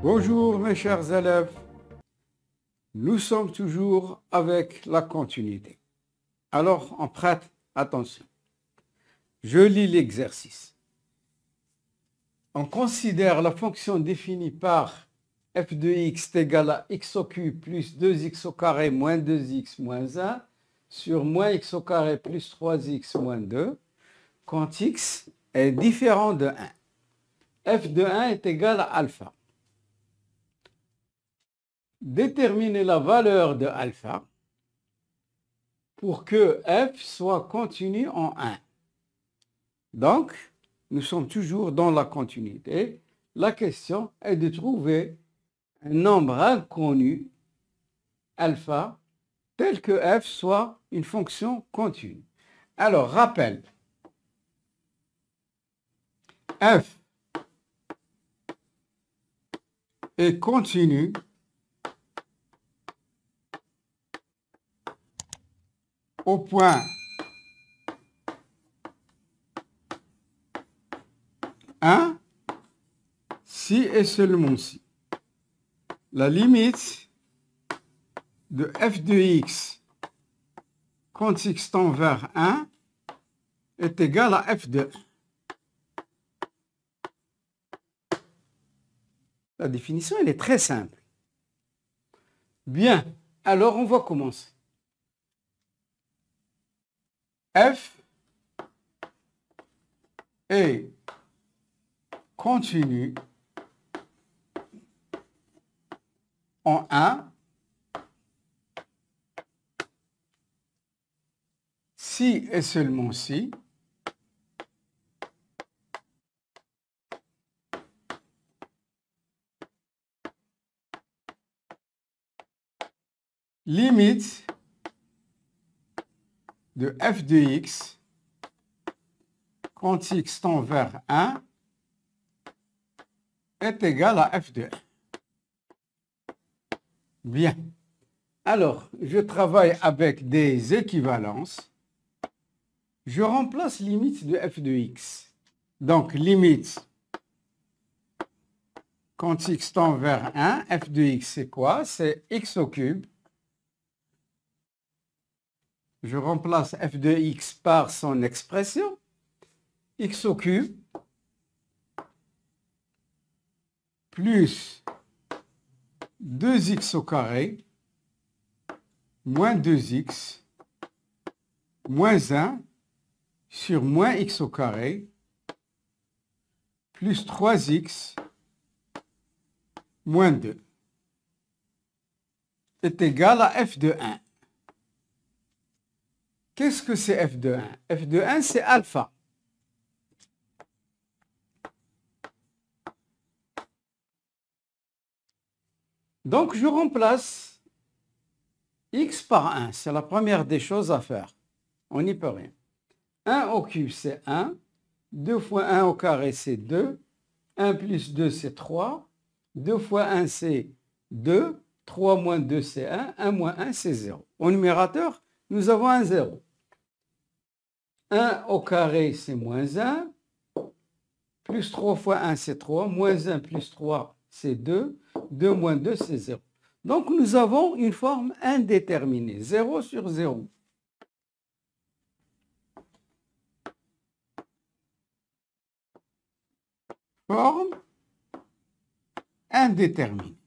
Bonjour mes chers élèves, nous sommes toujours avec la continuité. Alors on prête attention. Je lis l'exercice. On considère la fonction définie par f de x est égal à x au cube plus 2x au carré moins 2x moins 1 sur moins x au carré plus 3x moins 2 quand x est différent de 1. f de 1 est égal à alpha. Déterminer la valeur de alpha pour que f soit continu en 1. Donc, nous sommes toujours dans la continuité. La question est de trouver un nombre inconnu, alpha, tel que f soit une fonction continue. Alors, rappel. F est continu au point 1 si et seulement si la limite de f de x quand x tend vers 1 est égale à f de 1. La définition, elle est très simple. Bien, alors on va commencer. F est continu en 1 si et seulement si limite de f de x quand x tend vers 1 est égal à f de 1. Bien. Alors, je travaille avec des équivalences. Je remplace limite de f de x. Donc, limite quand x tend vers 1, f de x, c'est quoi? C'est x au cube. Je remplace f de x par son expression. X au cube plus 2x au carré moins 2x moins 1 sur moins x au carré plus 3x moins 2 est égal à f de 1. Qu'est-ce que c'est f de 1? F de 1, c'est alpha. Donc, je remplace x par 1. C'est la première des choses à faire. On n'y peut rien. 1 au cube, c'est 1. 2 fois 1 au carré, c'est 2. 1 plus 2, c'est 3. 2 fois 1, c'est 2. 3 moins 2, c'est 1. 1 moins 1, c'est 0. Au numérateur, nous avons un 0. 1 au carré, c'est moins 1. Plus 3 fois 1, c'est 3. Moins 1 plus 3, c'est 2. 2 moins 2, c'est 0. Donc, nous avons une forme indéterminée. 0 sur 0. Forme indéterminée.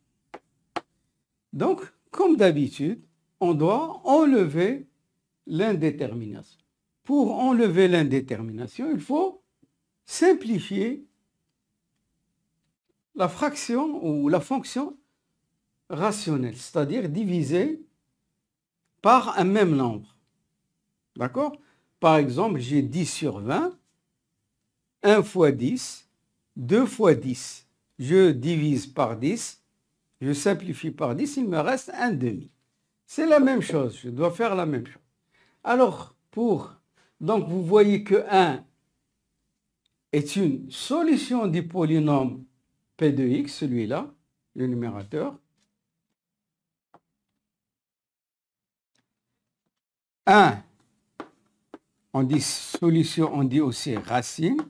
Donc, comme d'habitude, on doit enlever l'indétermination. Pour enlever l'indétermination, il faut simplifier la fraction ou la fonction rationnelle, c'est-à-dire diviser par un même nombre. D'accord? Par exemple, j'ai 10 sur 20, 1 fois 10, 2 fois 10. Je divise par 10, je simplifie par 10, il me reste un demi. C'est la même chose, je dois faire la même chose. Alors, donc vous voyez que 1 est une solution du polynôme P de x, celui-là, le numérateur. 1, on dit solution, on dit aussi racine,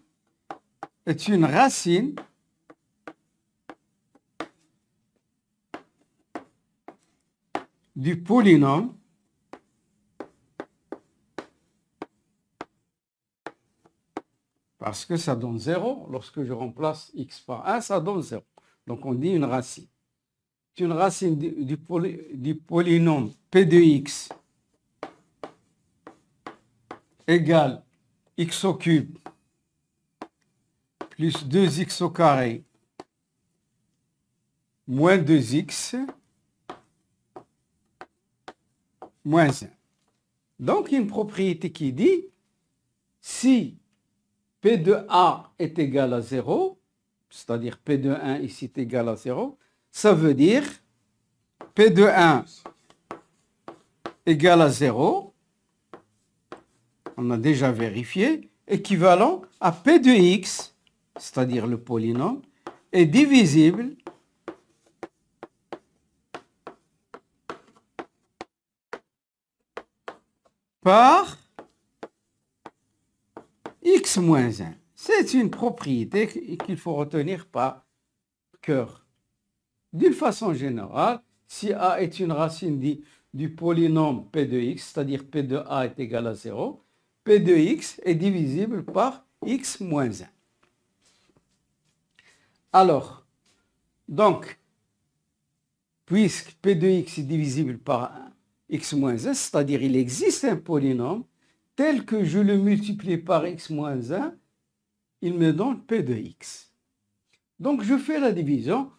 est une racine du polynôme parce que ça donne 0. Lorsque je remplace x par 1, ça donne 0. Donc on dit une racine. C'est une racine du polynôme p de x égale x au cube plus 2x au carré moins 2x moins 1. Donc, une propriété qui dit si P de A est égal à 0, c'est-à-dire P de 1 ici est égal à 0, ça veut dire P de 1 égale à 0, on a déjà vérifié, équivalent à P de x, c'est-à-dire le polynôme, est divisible par x moins 1. C'est une propriété qu'il faut retenir par cœur. D'une façon générale, si A est une racine du polynôme P de x, c'est-à-dire P de A est égal à 0, P de x est divisible par x moins 1. Alors, donc, puisque P de x est divisible par x moins 1, c'est-à-dire il existe un polynôme, tel que je le multiplie par x moins 1, il me donne P de x. Donc, je fais la division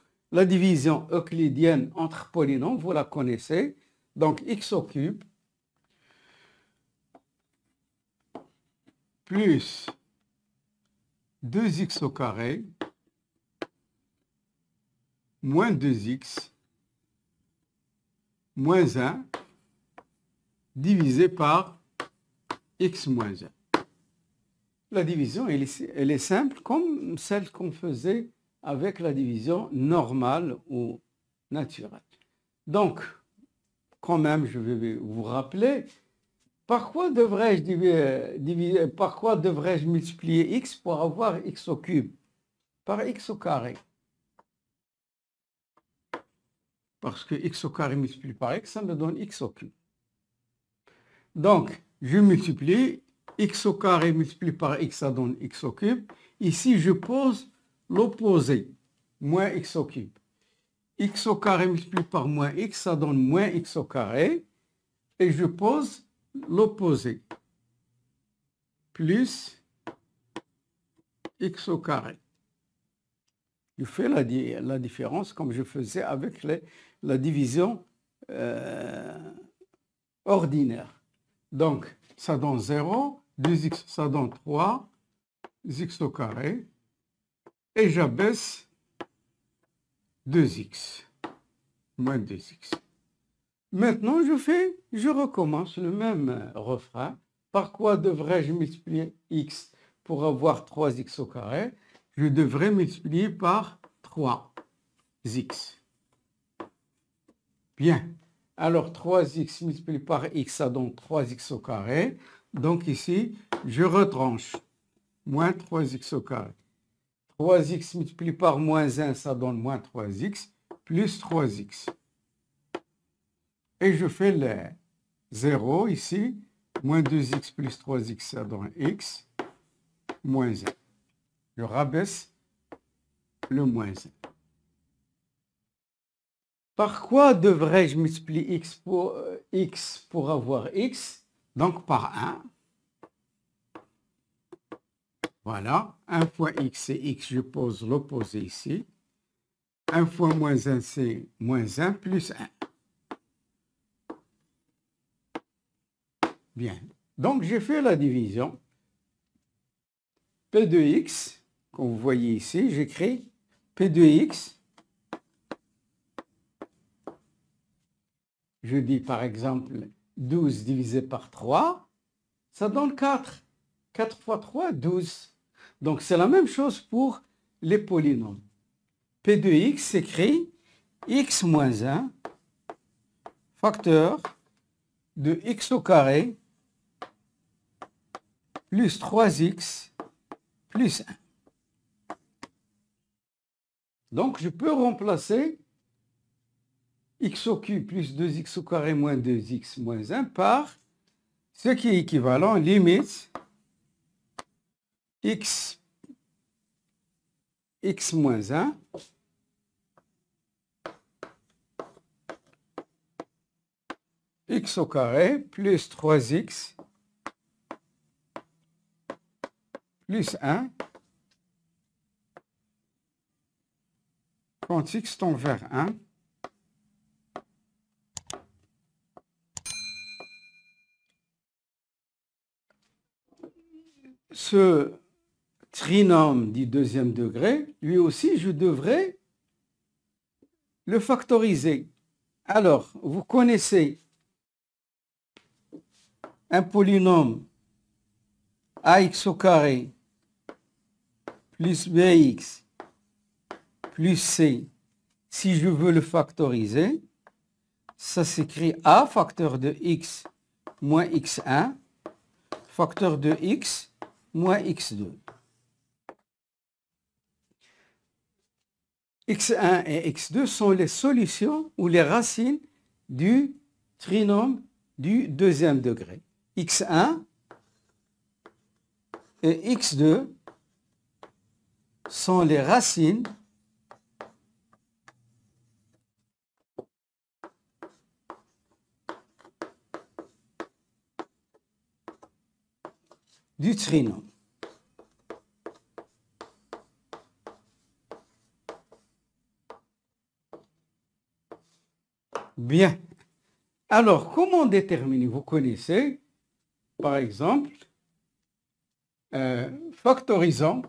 euclidienne entre polynômes, vous la connaissez. Donc, x au cube plus 2x au carré moins 2x moins 1 divisé par x moins 1. La division, elle est simple comme celle qu'on faisait avec la division normale ou naturelle. Donc, quand même, je vais vous rappeler, par quoi devrais-je multiplier x pour avoir x au cube? Par x au carré. Parce que x au carré multiplié par x, ça me donne x au cube. Donc, je multiplie, x au carré multiplié par x, ça donne x au cube. Ici, je pose l'opposé, moins x au cube. X au carré multiplié par moins x, ça donne moins x au carré. Et je pose l'opposé, plus x au carré. Je fais la différence comme je faisais avec la division ordinaire. Donc, ça donne 0, 2x, ça donne 3, x au carré, et j'abaisse 2x, moins 2x. Maintenant, je recommence le même refrain. Par quoi devrais-je multiplier x pour avoir 3x au carré? Je devrais multiplier par 3x. Bien. Alors, 3x multiplié par x, ça donne 3x au carré. Donc ici, je retranche. Moins 3x au carré. 3x multiplié par moins 1, ça donne moins 3x, plus 3x. Et je fais le 0 ici. Moins 2x plus 3x, ça donne x, moins 1. Je rabaisse le moins 1. Par quoi devrais-je multiplier x pour avoir x? Donc par 1. Voilà. 1 fois x, c'est x. Je pose l'opposé ici. 1 fois moins 1, c'est moins 1 plus 1. Bien. Donc, j'ai fait la division. P de x, comme vous voyez ici, j'écris P de x. Je dis par exemple 12 divisé par 3, ça donne 4. 4 fois 3, 12. Donc, c'est la même chose pour les polynômes. P de x s'écrit x moins 1 facteur de x au carré plus 3x plus 1. Donc, je peux remplacer x au cube plus 2x au carré moins 2x moins 1 par ce qui est équivalent limite x moins 1 x au carré plus 3x plus 1 quand x tend vers 1 ce trinôme du deuxième degré, lui aussi, je devrais le factoriser. Alors, vous connaissez un polynôme ax au carré plus bx plus c. Si je veux le factoriser, ça s'écrit a facteur de x moins x1 facteur de x moins x2. x1 et x2 sont les solutions ou les racines du trinôme du deuxième degré. x1 et x2 sont les racines du trinôme. Bien. Alors, comment déterminer? Vous connaissez, par exemple, factorisant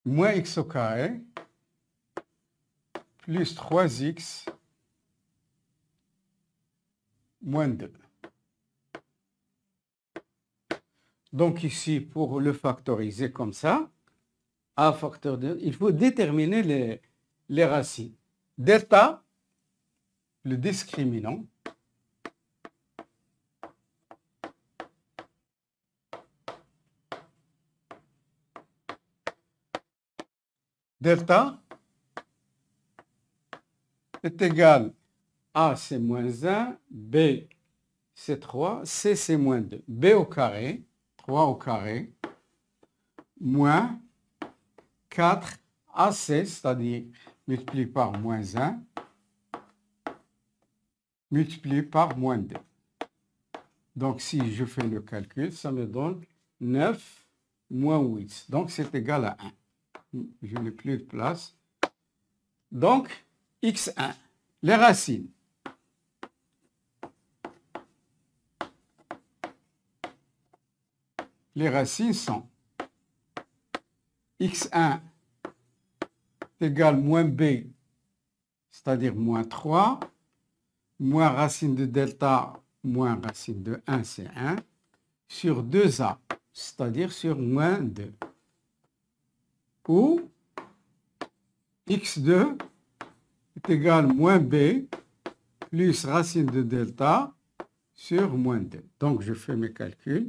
moins x au carré plus 3x moins 2. Donc ici, pour le factoriser comme ça, a facteur de, il faut déterminer les racines. Delta, le discriminant, delta est égal à c'est moins 1, b c'est 3, c c'est moins 2. b au carré, 3 au carré, moins 4 AC, c'est-à-dire multiplié par moins 1, multiplié par moins 2. Donc, si je fais le calcul, ça me donne 9 moins 8. Donc, c'est égal à 1. Je n'ai plus de place. Donc, x1, les racines. Les racines sont x1 égale moins b, c'est-à-dire moins 3, moins racine de delta, moins racine de 1, c'est 1, sur 2a, c'est-à-dire sur moins 2. Ou x2 est égal moins b plus racine de delta sur moins 2. Donc, je fais mes calculs.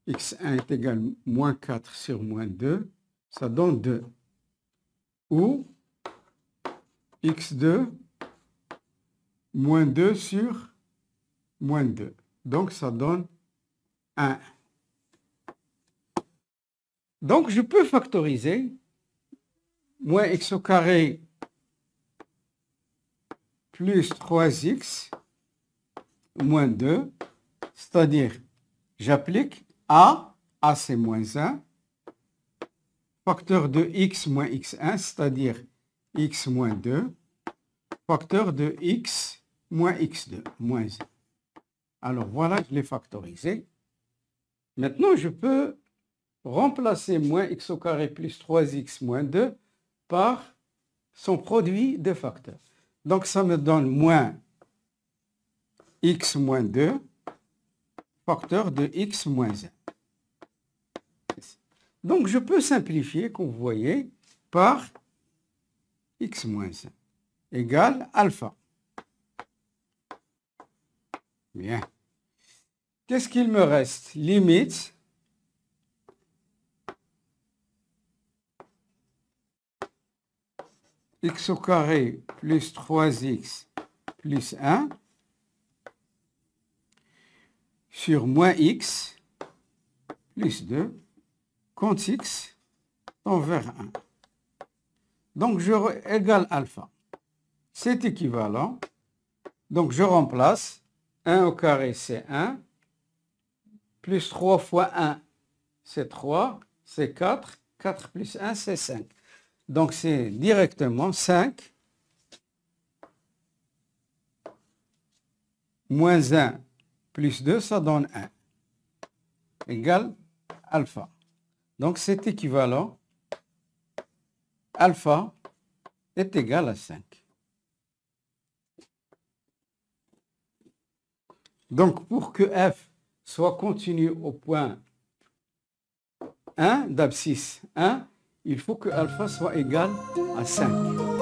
x1 est égal moins 4 sur moins 2, ça donne 2. Ou x2 moins 2 sur moins 2. Donc, ça donne 1. Donc, je peux factoriser moins x au carré plus 3x moins 2, c'est-à-dire, j'applique a c'est moins 1, facteur de x moins x1, c'est-à-dire x moins 2, facteur de x moins x2, moins 1. Alors, voilà, je l'ai factorisé. Maintenant, je peux remplacer moins x au carré plus 3x moins 2 par son produit de facteurs. Donc, ça me donne moins x moins 2, facteur de x moins 1. Donc, je peux simplifier, comme vous voyez, par x moins 1 égale alpha. Bien. Qu'est-ce qu'il me reste? Limite x au carré plus 3x plus 1 sur moins x plus 2 quand x tend vers 1. Donc, égale alpha. C'est équivalent. Donc, je remplace 1 au carré, c'est 1. Plus 3 fois 1, c'est 3. C'est 4. 4 plus 1, c'est 5. Donc, c'est directement 5 moins 1 plus 2, ça donne 1. Égale alpha. Donc, c'est équivalent. Alpha est égal à 5. Donc, pour que f soit continu au point 1 d'abscisse 1, il faut que alpha soit égal à 5.